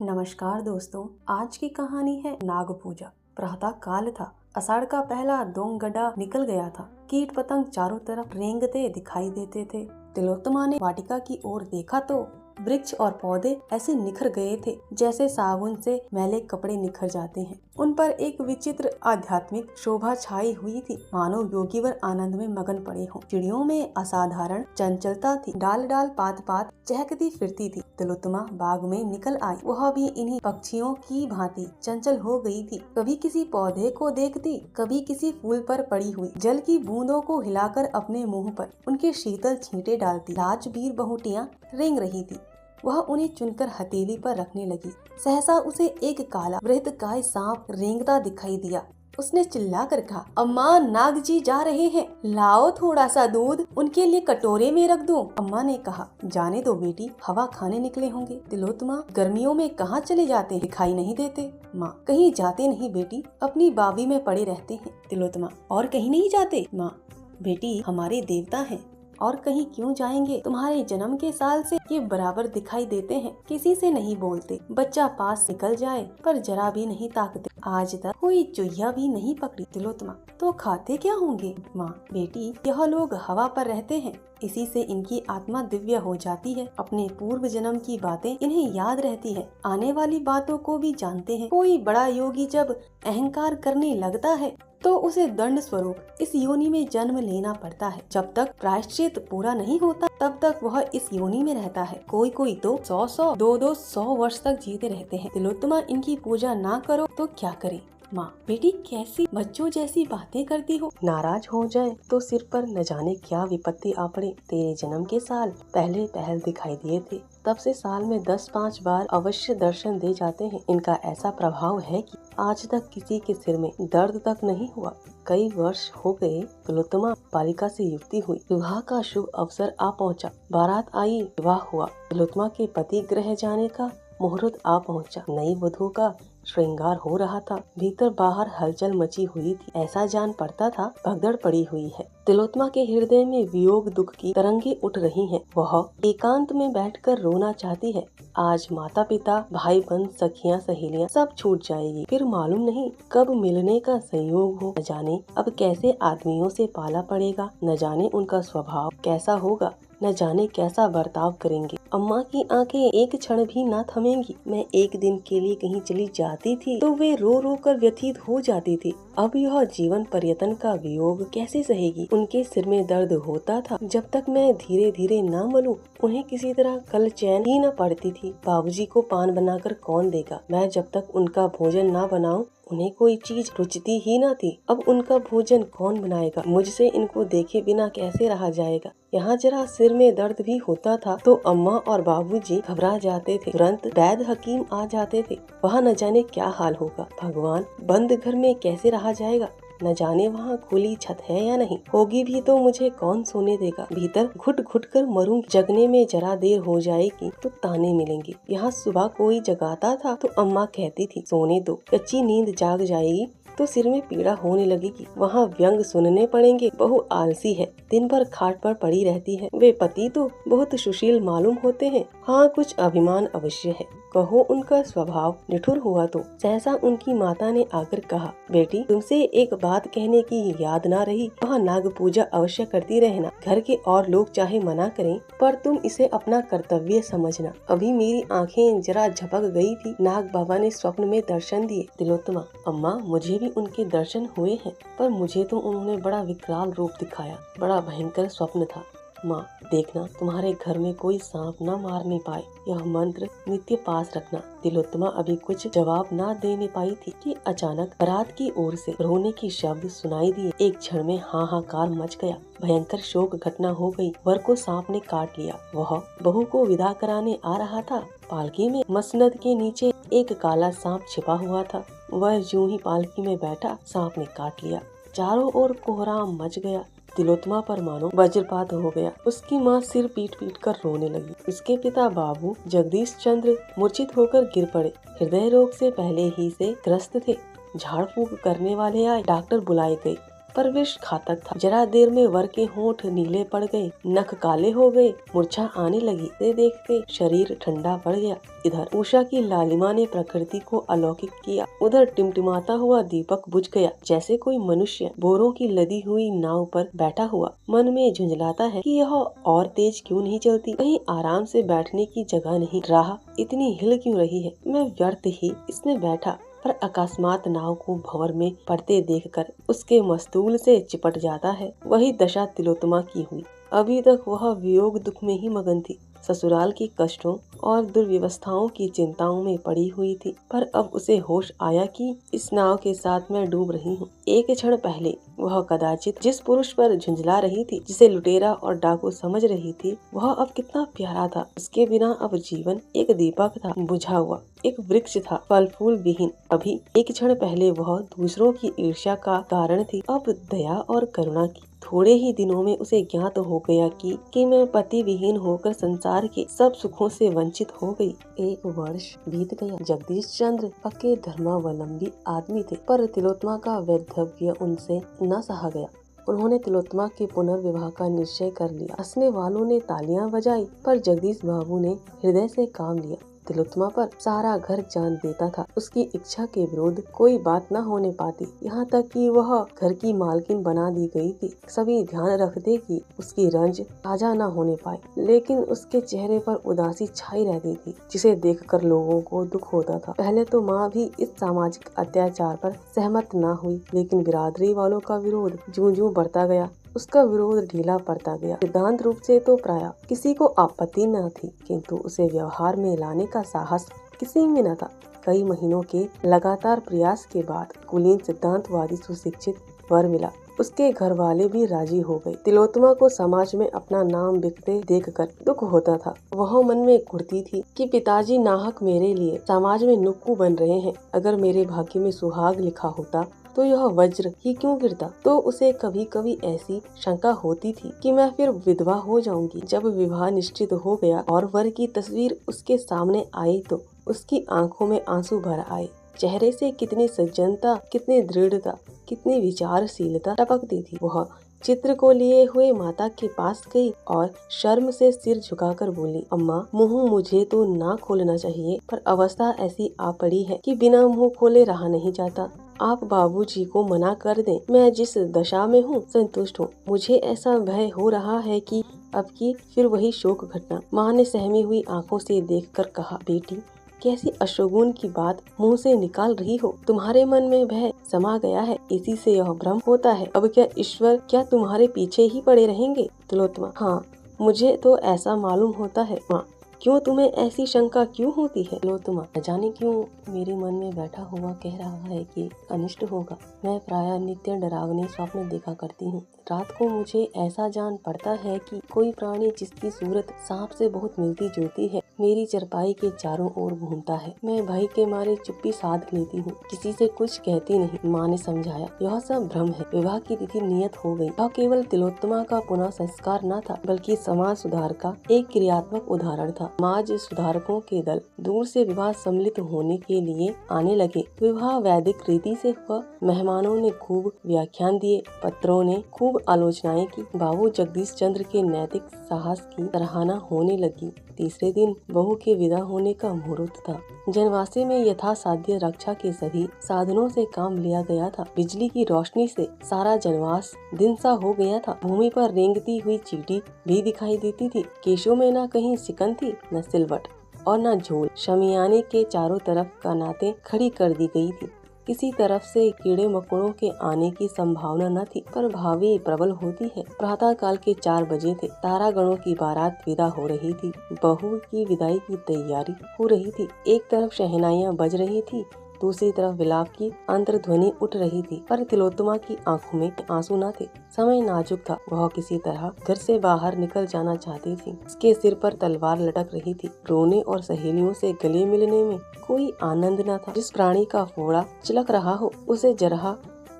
नमस्कार दोस्तों, आज की कहानी है नाग पूजा। प्रातः काल था। आषाढ़ का पहला दोंगडा निकल गया था। कीट पतंग चारों तरफ रेंगते दिखाई देते थे। तिलोत्तमा ने वाटिका की ओर देखा तो वृक्ष और पौधे ऐसे निखर गए थे जैसे साबुन से मैले कपड़े निखर जाते हैं। उन पर एक विचित्र आध्यात्मिक शोभा छाई हुई थी, मानो योगीवर आनंद में मगन पड़े हों। चिड़ियों में असाधारण चंचलता थी, डाल डाल पात पात चहकती फिरती थी। तिलोत्तमा बाग में निकल आई। वह भी इन्हीं पक्षियों की भांति चंचल हो गई थी। कभी किसी पौधे को देखती, कभी किसी फूल पर पड़ी हुई जल की बूंदों को हिलाकर अपने मुंह पर उनके शीतल छींटे डालती। राजवीर बहुटियां रेंग रही थी। वह उन्हें चुनकर हथेली पर रखने लगी। सहसा उसे एक काला बृहत्काय सांप रेंगता दिखाई दिया। उसने चिल्लाकर कहा, अम्मा, नाग जी जा रहे हैं, लाओ थोड़ा सा दूध उनके लिए कटोरे में रख दो। अम्मा ने कहा, जाने दो बेटी, हवा खाने निकले होंगे। तिलोत्तमा, गर्मियों में कहाँ चले जाते, दिखाई नहीं देते। माँ, कहीं जाते नहीं बेटी, अपनी बावी में पड़े रहते हैं। तिलोत्तमा, और कहीं नहीं जाते? माँ, बेटी, हमारे देवता हैं, और कहीं क्यों जाएंगे? तुम्हारे जन्म के साल से ये बराबर दिखाई देते हैं, किसी से नहीं बोलते। बच्चा पास निकल जाए पर जरा भी नहीं ताकते। आज तक कोई चुहिया भी नहीं पकड़ी। तिलोत्तमा, तो खाते क्या होंगे? माँ, बेटी, यह लोग हवा पर रहते हैं, इसी से इनकी आत्मा दिव्य हो जाती है। अपने पूर्व जन्म की बातें इन्हें याद रहती है, आने वाली बातों को भी जानते हैं। कोई बड़ा योगी जब अहंकार करने लगता है तो उसे दंड स्वरूप इस योनि में जन्म लेना पड़ता है। जब तक प्रायश्चित पूरा नहीं होता तब तक वह इस योनि में रहता है। कोई कोई तो 100 200 वर्ष तक जीते रहते हैं। तिलोत्तमा, इनकी पूजा ना करो तो क्या करे? माँ, बेटी, कैसी बच्चों जैसी बातें करती हो। नाराज हो जाए तो सिर पर न जाने क्या विपत्ति आ पड़े। तेरे जन्म के साल पहले पहल दिखाई दिए थे, तब से साल में 10-5 बार अवश्य दर्शन दे जाते हैं। इनका ऐसा प्रभाव है कि आज तक किसी के सिर में दर्द तक नहीं हुआ। कई वर्ष हो गए। तिलोत्तमा, बालिका से युक्ति हुई, विवाह का शुभ अवसर आ पहुंचा। बारात आई, विवाह हुआ। तिलोत्तमा के पति गृह जाने का मुहूर्त आ पहुंचा। नई वधू का श्रृंगार हो रहा था। भीतर बाहर हलचल मची हुई थी। ऐसा जान पड़ता था भगदड़ पड़ी हुई है। तिलोत्तमा के हृदय में वियोग दुख की तरंगे उठ रही हैं। वह एकांत में बैठकर रोना चाहती है। आज माता पिता, भाई बहन, सखियां, सहेलियां सब छूट जाएगी। फिर मालूम नहीं कब मिलने का संयोग हो। न जाने अब कैसे आदमियों से पाला पड़ेगा, न जाने उनका स्वभाव कैसा होगा, न जाने कैसा बर्ताव करेंगे। अम्मा की आंखें एक क्षण भी ना थमेंगी। मैं एक दिन के लिए कहीं चली जाती थी तो वे रो रो कर व्यथित हो जाती थी। अब यह जीवन पर्यटन का वियोग कैसे सहेगी? उनके सिर में दर्द होता था। जब तक मैं धीरे धीरे न मलूं, उन्हें किसी तरह कल चैन ही न पड़ती थी। बाबूजी को पान बनाकर कौन देगा? मैं जब तक उनका भोजन न बनाऊं, उन्हें कोई चीज रुचती ही न थी। अब उनका भोजन कौन बनाएगा? मुझसे इनको देखे बिना कैसे रहा जाएगा? यहाँ जरा सिर में दर्द भी होता था तो अम्मा और बाबूजी घबरा जाते थे। तुरंत वैद्य हकीम आ जाते थे। वहाँ न जाने क्या हाल होगा। भगवान, बंद घर में कैसे रहा जाएगा? न जाने वहाँ खुली छत है या नहीं। होगी भी तो मुझे कौन सोने देगा? भीतर घुट घुट कर मरूंगी। जगने में जरा देर हो जाएगी तो ताने मिलेंगे। यहाँ सुबह कोई जगाता था तो अम्मा कहती थी, सोने दो, कच्ची नींद जाग जाएगी तो सिर में पीड़ा होने लगेगी। वहाँ व्यंग सुनने पड़ेंगे। बहू आलसी है, दिन भर खाट पर पड़ी रहती है। वे पति तो बहुत सुशील मालूम होते हैं। हाँ, कुछ अभिमान अवश्य है। कहो उनका स्वभाव निठुर हुआ तो। सहसा उनकी माता ने आकर कहा, बेटी, तुमसे एक बात कहने की याद ना रही। वहाँ नाग पूजा अवश्य करती रहना। घर के और लोग चाहे मना करें, पर तुम इसे अपना कर्तव्य समझना। अभी मेरी आंखें जरा झपक गई थी। नाग बाबा ने स्वप्न में दर्शन दिए। तिलोत्तमा, अम्मा, मुझे भी उनके दर्शन हुए हैं, पर मुझे तो उन्होंने बड़ा विकराल रूप दिखाया। बड़ा भयंकर स्वप्न था। माँ, देखना तुम्हारे घर में कोई सांप न मारने पाए। यह मंत्र नित्य पास रखना। तिलोत्तमा अभी कुछ जवाब न देने पाई थी कि अचानक बारात की ओर से रोने की शब्द सुनाई दिए। एक क्षण में हाहाकार मच गया। भयंकर शोक घटना हो गई। वर को सांप ने काट लिया। वह बहू को विदा कराने आ रहा था। पालकी में मसनद के नीचे एक काला सांप छिपा हुआ था। वह यूं ही पालकी में बैठा, सांप ने काट लिया। चारों ओर कोहराम मच गया। तिलोत्तमा पर मानो वज्रपात हो गया। उसकी माँ सिर पीट पीट कर रोने लगी। उसके पिता बाबू जगदीश चंद्र मूर्छित होकर गिर पड़े। हृदय रोग से पहले ही से ग्रस्त थे। झाड़ फूक करने वाले आए, डॉक्टर बुलाए गए। पर विष घातक था। जरा देर में वर के होंठ नीले पड़ गए, नख काले हो गए, मूर्छा आने लगी। से देखते शरीर ठंडा पड़ गया। इधर उषा की लालिमा ने प्रकृति को अलौकिक किया, उधर टिमटिमाता हुआ दीपक बुझ गया। जैसे कोई मनुष्य बोरों की लदी हुई नाव पर बैठा हुआ मन में झुंझलाता है कि यह और तेज क्यों नहीं चलती, कहीं आराम से बैठने की जगह नहीं, राह इतनी हिल क्यों रही है, मैं व्यर्थ ही इसमें बैठा। पर अकस्मात नाव को भंवर में पड़ते देखकर उसके मस्तूल से चिपट जाता है। वही दशा तिलोत्तमा की हुई। अभी तक वह वियोग दुख में ही मगन थी, ससुराल की कष्टों और दुर्व्यवस्थाओं की चिंताओं में पड़ी हुई थी। पर अब उसे होश आया कि इस नाव के साथ मैं डूब रही हूँ। एक क्षण पहले वह कदाचित जिस पुरुष पर झुंझला रही थी, जिसे लुटेरा और डाकू समझ रही थी, वह अब कितना प्यारा था। उसके बिना अब जीवन एक दीपक था, बुझा हुआ, एक वृक्ष था, फल फूल विहीन। अभी एक क्षण पहले वह दूसरों की ईर्ष्या का कारण थी, अब दया और करुणा की। थोड़े ही दिनों में उसे ज्ञात हो गया कि मैं पति विहीन होकर संसार के सब सुखों से वंचित हो गई। 1 वर्ष बीत गया। जगदीश चंद्र पक्के धर्मावलंबी आदमी थे, पर तिलोत्तमा का वैधव्य उनसे न सहा गया। उन्होंने तिलोत्तमा के पुनर्विवाह का निश्चय कर लिया। हंसने वालों ने तालियां बजाई, पर जगदीश बाबू ने हृदय से काम लिया। तिलोत्तमा पर सारा घर जान देता था। उसकी इच्छा के विरुद्ध कोई बात न होने पाती, यहाँ तक कि वह घर की मालकिन बना दी गई थी। सभी ध्यान रखते कि उसकी रंज ताजा न होने पाए, लेकिन उसके चेहरे पर उदासी छाई रहती थी, जिसे देखकर लोगों को दुख होता था। पहले तो माँ भी इस सामाजिक अत्याचार पर सहमत न हुई, लेकिन बिरादरी वालों का विरोध ज्यों-ज्यों बढ़ता गया, उसका विरोध ढीला पड़ता गया। सिद्धांत रूप से तो प्रायः किसी को आपत्ति न थी, किंतु उसे व्यवहार में लाने का साहस किसी में न था। कई महीनों के लगातार प्रयास के बाद कुलीन सिद्धांतवादी सुशिक्षित वर मिला। उसके घर वाले भी राजी हो गए। तिलोत्तमा को समाज में अपना नाम बिकते देखकर दुख होता था। वह मन में कुढ़ती थी कि पिताजी नाहक मेरे लिए समाज में नुक्कू बन रहे हैं। अगर मेरे भाग्य में सुहाग लिखा होता तो यह वज्र ही क्यों गिरता। तो उसे कभी कभी ऐसी शंका होती थी कि मैं फिर विधवा हो जाऊंगी। जब विवाह निश्चित हो गया और वर की तस्वीर उसके सामने आई तो उसकी आंखों में आंसू भर आए। चेहरे से कितनी सज्जनता, कितनी दृढ़ता, कितनी विचारशीलता टपकती थी। वह चित्र को लिए हुए माता के पास गई और शर्म से सिर झुकाकर बोली, अम्मा, मुंह मुझे तो ना खोलना चाहिए, पर अवस्था ऐसी आ पड़ी है कि बिना मुंह खोले रहा नहीं जाता। आप बाबूजी को मना कर दें। मैं जिस दशा में हूँ संतुष्ट हूँ। मुझे ऐसा भय हो रहा है कि अब की फिर वही शोक घटना। माँ ने सहमी हुई आंखों से देखकर कहा, बेटी, कैसी अशोगुन की बात मुंह से निकाल रही हो। तुम्हारे मन में भय समा गया है, इसी से यह भ्रम होता है। अब क्या ईश्वर क्या तुम्हारे पीछे ही पड़े रहेंगे? तिलोत्तमा, हाँ, मुझे तो ऐसा मालूम होता है। माँ, क्यों तुम्हें ऐसी शंका क्यों होती है? तिलोत्तमा, न जाने क्यों मेरे मन में बैठा हुआ कह रहा है कि अनिष्ट होगा। मैं प्रायः नित्य डरावने स्वप्न देखा करती हूँ। रात को मुझे ऐसा जान पड़ता है कि कोई प्राणी जिसकी सूरत सांप से बहुत मिलती जुलती है मेरी चरपाई के चारों ओर घूमता है। मैं भय के मारे चुप्पी साध लेती हूँ, किसी से कुछ कहती नहीं। माँ ने समझाया, यह सब भ्रम है। विवाह की तिथि नियत हो गई। यह केवल तिलोत्तमा का पुनः संस्कार न था, बल्कि समाज सुधार का एक क्रियात्मक उदाहरण था। समाज सुधारकों के दल दूर से विवाह सम्मिलित होने के लिए आने लगे। विवाह वैदिक रीति से हुआ। मेहमानों ने खूब व्याख्यान दिए, पत्रों ने खूब आलोचनाएं की। बाबू जगदीश चंद्र के नैतिक साहस की सराहना होने लगी। तीसरे दिन बहू के विदा होने का मुहूर्त था। जनवासी में यथासाध्य रक्षा के सभी साधनों से काम लिया गया था। बिजली की रोशनी से सारा जनवास दिन सा हो गया था। भूमि पर रेंगती हुई चींटी भी दिखाई देती थी। केशों में न कहीं सिकन थी, न सिलवट और न झोल। शमियाने के चारों तरफ कानातें खड़ी कर दी गई थी। किसी तरफ से कीड़े मकोड़ों के आने की संभावना न थी, पर भावी प्रबल होती है। प्रातः काल के 4 बजे थे। तारागणों की बारात विदा हो रही थी। बहू की विदाई की तैयारी हो रही थी। एक तरफ शहनाइयाँ बज रही थी, दूसरी तरफ विलाप की अंतर्ध्वनि उठ रही थी, पर तिलोत्तमा की आंखों में आंसू न थे। समय नाजुक था। वह किसी तरह घर से बाहर निकल जाना चाहती थी। उसके सिर पर तलवार लटक रही थी। रोने और सहेलियों से गले मिलने में कोई आनंद न था। जिस प्राणी का फोड़ा चिलक रहा हो, उसे जरहा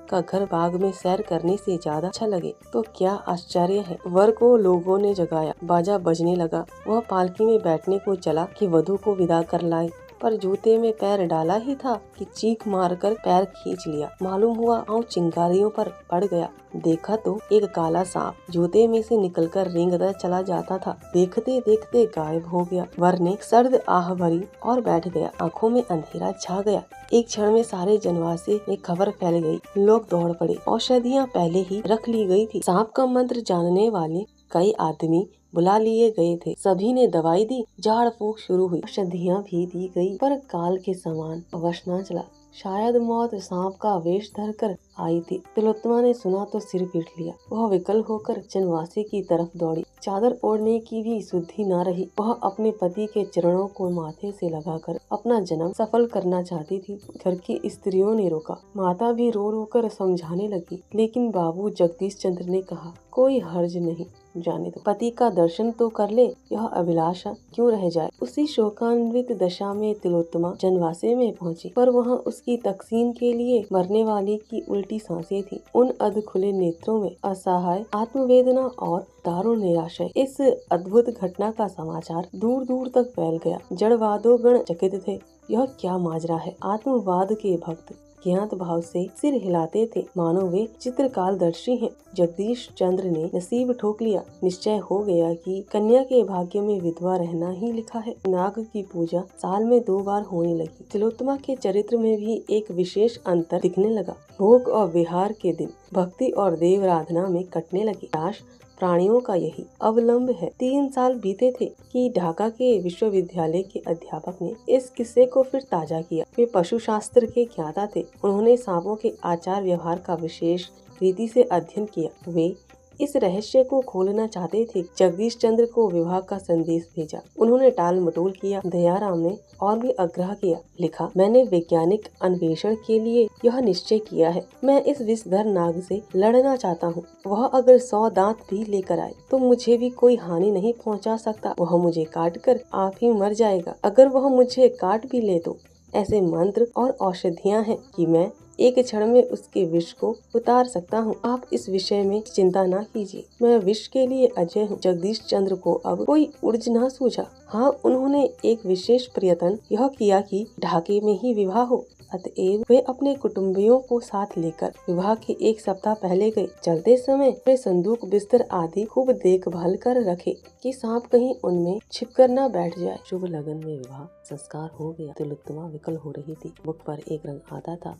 का घर बाग में सैर करने से ज्यादा अच्छा लगे तो क्या आश्चर्य है। वर को लोगों ने जगाया। बाजा बजने लगा। वह पालकी में बैठने को चला कि वधू को विदा कर लाए। पर जूते में पैर डाला ही था कि चीख मारकर पैर खींच लिया। मालूम हुआ पांव चिंगारियों पर पड़ गया। देखा तो एक काला सांप जूते में से निकलकर रेंगता चला जाता था। देखते देखते गायब हो गया। वर ने सर्द आह भरी और बैठ गया। आंखों में अंधेरा छा गया। एक क्षण में सारे जनवासे में खबर फैल गई। लोग दौड़ पड़े। औषधियाँ पहले ही रख ली गई थी। सांप का मंत्र जानने वाले कई आदमी बुला लिए गए थे। सभी ने दवाई दी। झाड़ फूक शुरू हुई। औषधियाँ भी दी गई, पर काल के समान वश न चला। शायद मौत सांप का वेश धरकर आई थी। तिलोत्तमा ने सुना तो सिर पीट लिया। वह विकल होकर जनवासे की तरफ दौड़ी। चादर ओढ़ने की भी सुद्धि न रही। वह अपने पति के चरणों को माथे से लगाकर अपना जन्म सफल करना चाहती थी। घर की स्त्रियों ने रोका। माता भी रो रो कर समझाने लगी, लेकिन बाबू जगदीश चंद्र ने कहा, कोई हर्ज नहीं, जाने दो। पति का दर्शन तो कर ले, यह अभिलाषा क्यों रह जाए। उसी शोकान्वित दशा में तिलोत्तमा जनवासे में पहुंची, पर वहां उसकी तकसीम के लिए मरने वाली की उल्टी सांसें थी। उन अध खुले नेत्रों में असहाय आत्मवेदना और दारुण निराशा। इस अद्भुत घटना का समाचार दूर दूर तक फैल गया। जड़वादो गण चकित थे। यह क्या माजरा है। आत्मवाद के भक्त ज्ञात भाव से सिर हिलाते थे, मानो वे चित्रकालदर्शी हैं। जगदीश चंद्र ने नसीब ठोक लिया। निश्चय हो गया कि कन्या के भाग्य में विधवा रहना ही लिखा है। नाग की पूजा साल में 2 बार होने लगी। तिलोत्तमा के चरित्र में भी एक विशेष अंतर दिखने लगा। भोग और विहार के दिन भक्ति और देवराधना में कटने लगे। दास प्राणियों का यही अवलंब है। 3 साल बीते थे कि ढाका के विश्वविद्यालय के अध्यापक ने इस किस्से को फिर ताजा किया। वे पशु शास्त्र के ज्ञाता थे। उन्होंने सांपों के आचार व्यवहार का विशेष रीति से अध्ययन किया। वे इस रहस्य को खोलना चाहते थे। जगदीश चंद्र को विवाह का संदेश भेजा। उन्होंने टाल मटोल किया। दयाराम ने और भी आग्रह किया। लिखा, मैंने वैज्ञानिक अन्वेषण के लिए यह निश्चय किया है। मैं इस विषधर नाग से लड़ना चाहता हूँ। वह अगर 100 दांत भी लेकर आए तो मुझे भी कोई हानि नहीं पहुँचा सकता। वह मुझे काट कर आप ही मर जाएगा। अगर वह मुझे काट भी ले तो ऐसे मंत्र और औषधियाँ हैं कि मैं एक क्षण में उसके विष को उतार सकता हूँ। आप इस विषय में चिंता न कीजिए। मैं विष के लिए अजय हूँ। जगदीश चंद्र को अब कोई उर्ज न सूझा। हाँ, उन्होंने एक विशेष प्रयत्न यह किया कि ढाके में ही विवाह हो। अतएव वे अपने कुटुंबियों को साथ लेकर विवाह के 1 सप्ताह पहले गए। चलते समय वे संदूक बिस्तर आदि खूब देखभाल कर रखे कि सांप कहीं उनमें छिपकर न बैठ जाए। शुभ लगन में विवाह संस्कार हो गया। तिलोत्तमा विकल हो रही थी। मुख पर एक रंग आता था,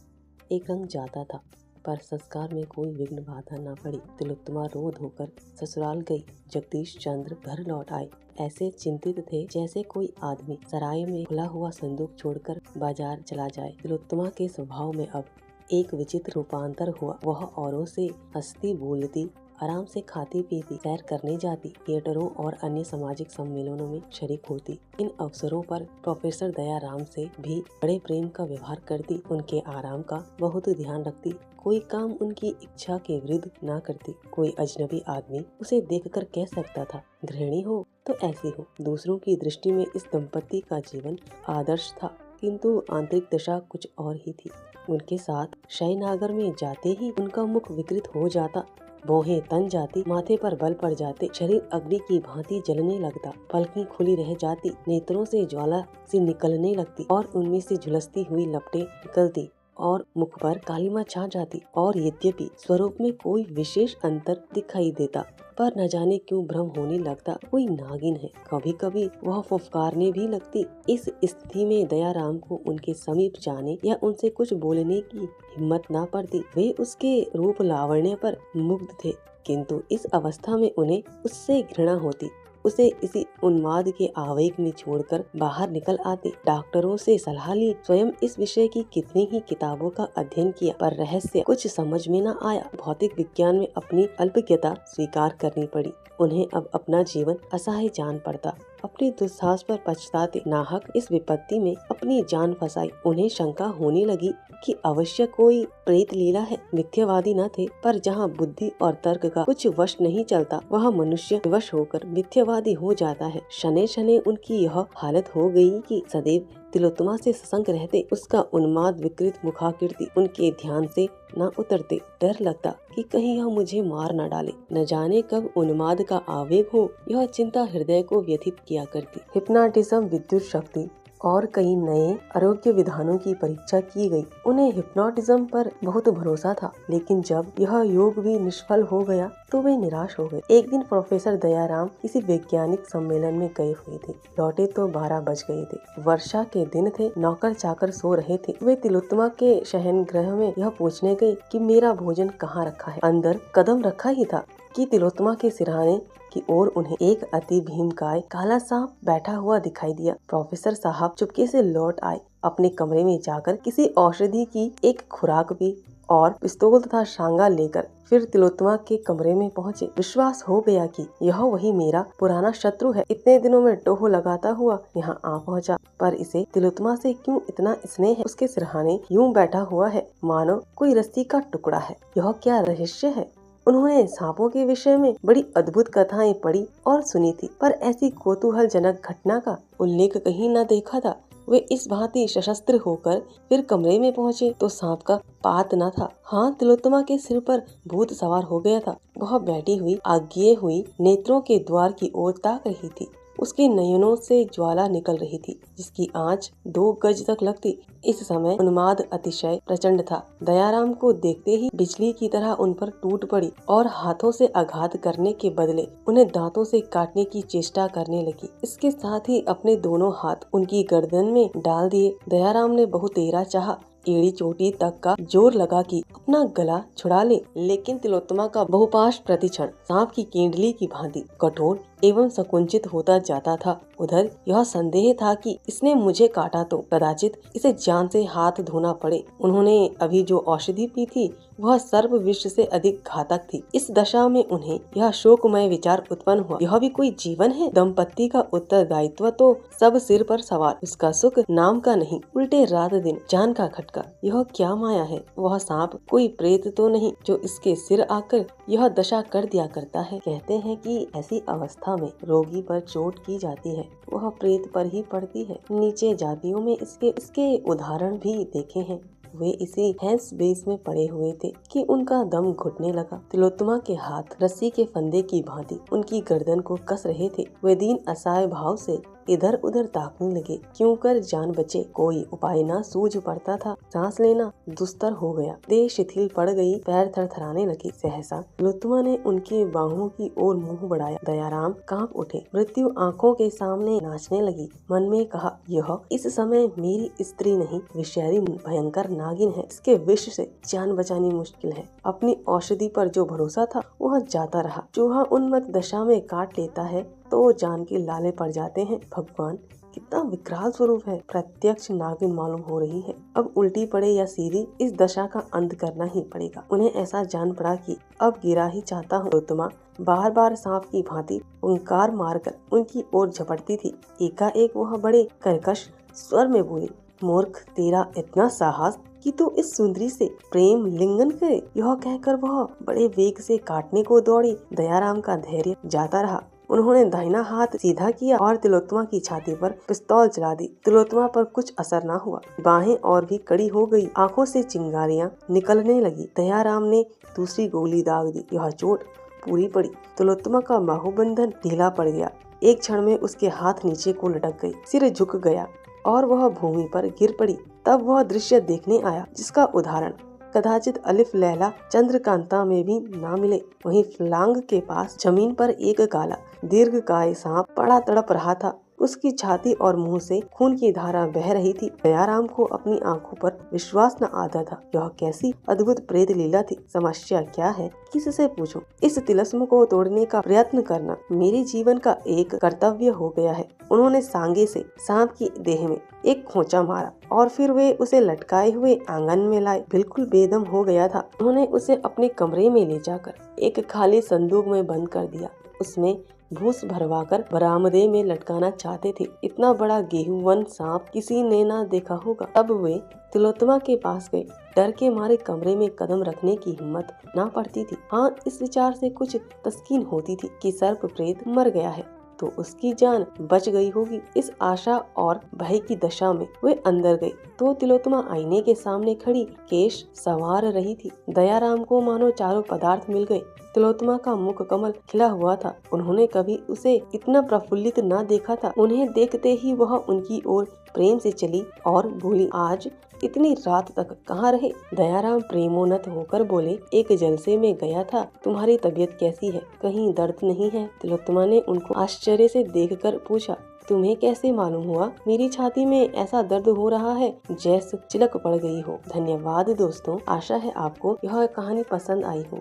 एक रंग जाता था, पर संस्कार में कोई विघ्न बाधा न पड़ी। तिलोत्तमा रो धोकर ससुराल गई। जगदीश चंद्र घर लौट आए। ऐसे चिंतित थे जैसे कोई आदमी सराय में खुला हुआ संदूक छोड़कर बाजार चला जाए। तिलोत्तमा के स्वभाव में अब एक विचित्र रूपांतर हुआ। वह औरों से हंसती बोलती, आराम से खाती पीती, सैर करने जाती, थिएटरों और अन्य सामाजिक सम्मेलनों में शरीक होती। इन अवसरों पर प्रोफेसर दयाराम से भी बड़े प्रेम का व्यवहार करती। उनके आराम का बहुत ध्यान रखती। कोई काम उनकी इच्छा के विरुद्ध ना करती। कोई अजनबी आदमी उसे देखकर कह सकता था, गृहिणी हो तो ऐसी हो। दूसरों की दृष्टि में इस दंपति का जीवन आदर्श था, किंतु आंतरिक दशा कुछ और ही थी। उनके साथ शयनागार में जाते ही उनका मुख विकृत हो जाता, भौहें तन जाती, माथे पर बल पड़ जाते, शरीर अग्नि की भांति जलने लगता, पलकें खुली रह जाती, नेत्रों से ज्वाला सी निकलने लगती और उनमें से झुलसती हुई लपटें निकलती और मुख पर कालिमा छा जाती। और यद्यपि स्वरूप में कोई विशेष अंतर दिखाई देता, पर न जाने क्यों भ्रम होने लगता कोई नागिन है। कभी कभी वह फुफकारने भी लगती। इस स्थिति में दयाराम को उनके समीप जाने या उनसे कुछ बोलने की हिम्मत न पड़ती। वे उसके रूप लावण्य पर मुग्ध थे, किंतु इस अवस्था में उन्हें उससे घृणा होती। उसे इसी उन्माद के आवेग में छोड़कर बाहर निकल आते। डॉक्टरों से सलाह ली, स्वयं इस विषय की कितनी ही किताबों का अध्ययन किया, पर रहस्य कुछ समझ में न आया। भौतिक विज्ञान में अपनी अल्पज्ञता स्वीकार करनी पड़ी। उन्हें अब अपना जीवन असहाय जान पड़ता। अपने दुस्साहस पर पछताते। नाहक इस विपत्ति में अपनी जान फंसाई। उन्हें शंका होने लगी कि अवश्य कोई प्रेत लीला है। मिथ्यावादी न थे, पर जहाँ बुद्धि और तर्क का कुछ वश नहीं चलता, वह मनुष्य विवश होकर मिथ्यावादी हो जाता है। शनै शनै उनकी यह हालत हो गई कि सदैव तिलोत्तमा से ससंग रहते। उसका उन्माद विकृत मुखाकृति उनके ध्यान से न उतरते। डर लगता कि कहीं यह मुझे मार न डाले। न जाने कब उन्माद का आवेग हो, यह चिंता हृदय को व्यथित किया करती। हिप्नोटिज्म विद्युत शक्ति और कई नए आरोग्य विधानों की परीक्षा की गई। उन्हें हिप्नोटिज्म पर बहुत भरोसा था, लेकिन जब यह योग भी निष्फल हो गया तो वे निराश हो गए। एक दिन प्रोफेसर दयाराम किसी वैज्ञानिक सम्मेलन में गए हुए थे। लौटे तो 12 बज गए थे। वर्षा के दिन थे, नौकर चाकर सो रहे थे। वे तिलोत्तमा के शयन गृह में यह पूछने गए कि मेरा भोजन कहाँ रखा है। अंदर कदम रखा ही था कि तिलोत्तमा के सिरहाने की ओर उन्हें एक अति भीमकाय काला सांप बैठा हुआ दिखाई दिया। प्रोफेसर साहब चुपके से लौट आए। अपने कमरे में जाकर किसी औषधि की एक खुराक पी और पिस्तौल तथा शांगा लेकर फिर तिलोत्तमा के कमरे में पहुँचे। विश्वास हो गया कि यह वही मेरा पुराना शत्रु है। इतने दिनों में टोह लगाता हुआ यहाँ आ पहुँचा, पर इसे तिलोत्तमा से क्यों इतना स्नेह है। उसके सिरहाने यूं बैठा हुआ है मानो कोई रस्सी का टुकड़ा है। यह क्या रहस्य है। उन्होंने सांपों के विषय में बड़ी अद्भुत कथाएं पढ़ी और सुनी थी, पर ऐसी कौतूहलजनक घटना का उल्लेख कहीं न देखा था। वे इस भांति सशस्त्र होकर फिर कमरे में पहुँचे तो सांप का पात न था। हाँ, तिलोत्तमा के सिर पर भूत सवार हो गया था। वह बैठी हुई आज्ञे हुई नेत्रों के द्वार की ओर ताक रही थी। उसके नयनों से ज्वाला निकल रही थी, जिसकी आंच 2 गज तक लगती। इस समय उन्माद अतिशय प्रचंड था। दयाराम को देखते ही बिजली की तरह उन पर टूट पड़ी और हाथों से आघात करने के बदले उन्हें दांतों से काटने की चेष्टा करने लगी। इसके साथ ही अपने दोनों हाथ उनकी गर्दन में डाल दिए। दयाराम ने बहुतेरा चाहा, एड़ी चोटी तक का जोर लगा कि अपना गला छुड़ा ले, लेकिन तिलोत्तमा का बहुपाश प्रतिक्षण सांप की केंडली की भांति कठोर एवं संकुचित होता जाता था। उधर यह संदेह था कि इसने मुझे काटा तो कदाचित इसे जान से हाथ धोना पड़े। उन्होंने अभी जो औषधि पी थी वह सर्प विष से अधिक घातक थी। इस दशा में उन्हें यह शोकमय विचार उत्पन्न हुआ, यह भी कोई जीवन है। दंपत्ति का उत्तरदायित्व तो सब सिर पर सवार, उसका सुख नाम का नहीं, उल्टे रात दिन जान का खटका। यह क्या माया है। वह सांप कोई प्रेत तो नहीं जो इसके सिर आकर यह दशा कर दिया करता है। कहते हैं कि ऐसी अवस्था में रोगी पर चोट की जाती है, वह प्रेत पर ही पड़ती है। नीचे जातियों में इसके उदाहरण भी देखे हैं। वे इसी हैंस बेस में पड़े हुए थे कि उनका दम घुटने लगा। तिलोत्तमा के हाथ रस्सी के फंदे की भांति उनकी गर्दन को कस रहे थे। वे दीन असहाय भाव से इधर उधर ताकने लगे। क्यों कर जान बचे, कोई उपाय न सूझ पड़ता था। सांस लेना दुस्तर हो गया, देह शिथिल पड़ गई, पैर थरथराने लगे। सहसा तिलोत्तमा ने उनके बाहों की ओर मुंह बढ़ाया। दयाराम कांप उठे। मृत्यु आंखों के सामने नाचने लगी। मन में कहा, यह इस समय मेरी स्त्री नहीं, विषैली भयंकर नागिन है। इसके विष से जान बचानी मुश्किल है। अपनी औषधि पर जो भरोसा था वह जाता रहा। चूहा उन्मत्त दशा में काट लेता है तो जान के लाले पड़ जाते हैं। भगवान कितना विकराल स्वरूप है। प्रत्यक्ष नागिन मालूम हो रही है। अब उल्टी पड़े या सीधी, इस दशा का अंत करना ही पड़ेगा। उन्हें ऐसा जान पड़ा कि अब गिरा ही चाहता हूँ। तिलोत्तमा बार बार सांप की भांति हुंकार मारकर उनकी ओर झपटती थी। एकाएक वह बड़े कर्कश स्वर में बोली, मूर्ख, तेरा इतना साहस कि तू इस सुंदरी से प्रेम लिंगन करे। यह कहकर वह बड़े वेग से काटने को दौड़ी। दयाराम का धैर्य जाता रहा। उन्होंने दाहिना हाथ सीधा किया और तिलोत्तमा की छाती पर पिस्तौल चला दी। तिलोत्तमा पर कुछ असर न हुआ। बाहें और भी कड़ी हो गई, आंखों से चिंगारियां निकलने लगी। दयाराम ने दूसरी गोली दाग दी। यह चोट पूरी पड़ी। तिलोत्तमा का बाहुबंधन ढीला पड़ गया। एक क्षण में उसके हाथ नीचे को लटक गई, सिर झुक गया और वह भूमि पर गिर पड़ी। तब वह दृश्य देखने आया जिसका उदाहरण कदाचित अलिफ लैला चंद्रकांता में भी ना मिले। वहीं फ्लांग के पास जमीन पर एक काला दीर्घकाय सांप पड़ा तड़प रहा था। उसकी छाती और मुंह से खून की धारा बह रही थी। दयाराम को अपनी आंखों पर विश्वास न आता था। यह कैसी अद्भुत प्रेत लीला थी। समस्या क्या है, किससे पूछूं। इस तिलस्म को तोड़ने का प्रयत्न करना मेरे जीवन का एक कर्तव्य हो गया है। उन्होंने सांगे से सांप की देह में एक खोंचा मारा और फिर वे उसे लटकाए हुए आंगन में लाए। बिल्कुल बेदम हो गया था। उन्होंने उसे अपने कमरे में ले जाकर एक खाली संदूक में बंद कर दिया। उसमें भूस भरवाकर बरामदे में लटकाना चाहते थे। इतना बड़ा गेहूंवन सांप किसी ने ना देखा होगा। अब वे तिलोत्तमा के पास गए। डर के मारे कमरे में कदम रखने की हिम्मत ना पड़ती थी। हाँ, इस विचार से कुछ तस्कीन होती थी कि सर्प प्रेत मर गया है तो उसकी जान बच गई होगी। इस आशा और भय की दशा में वे अंदर गए तो तिलोत्तमा आईने के सामने खड़ी केश संवार रही थी। दयाराम को मानो चारों पदार्थ मिल गए। तिलोत्तमा का मुख कमल खिला हुआ था। उन्होंने कभी उसे इतना प्रफुल्लित न देखा था। उन्हें देखते ही वह उनकी ओर प्रेम से चली और बोली, आज इतनी रात तक कहाँ रहे? दयाराम प्रेमोन्नत होकर बोले, एक जलसे में गया था। तुम्हारी तबीयत कैसी है? कहीं दर्द नहीं है? तिलोत्तमा ने उनको आश्चर्य से देखकर पूछा, तुम्हें कैसे मालूम हुआ? मेरी छाती में ऐसा दर्द हो रहा है जैसे चिलक पड़ गई हो। धन्यवाद दोस्तों, आशा है आपको यह कहानी पसंद आई हो।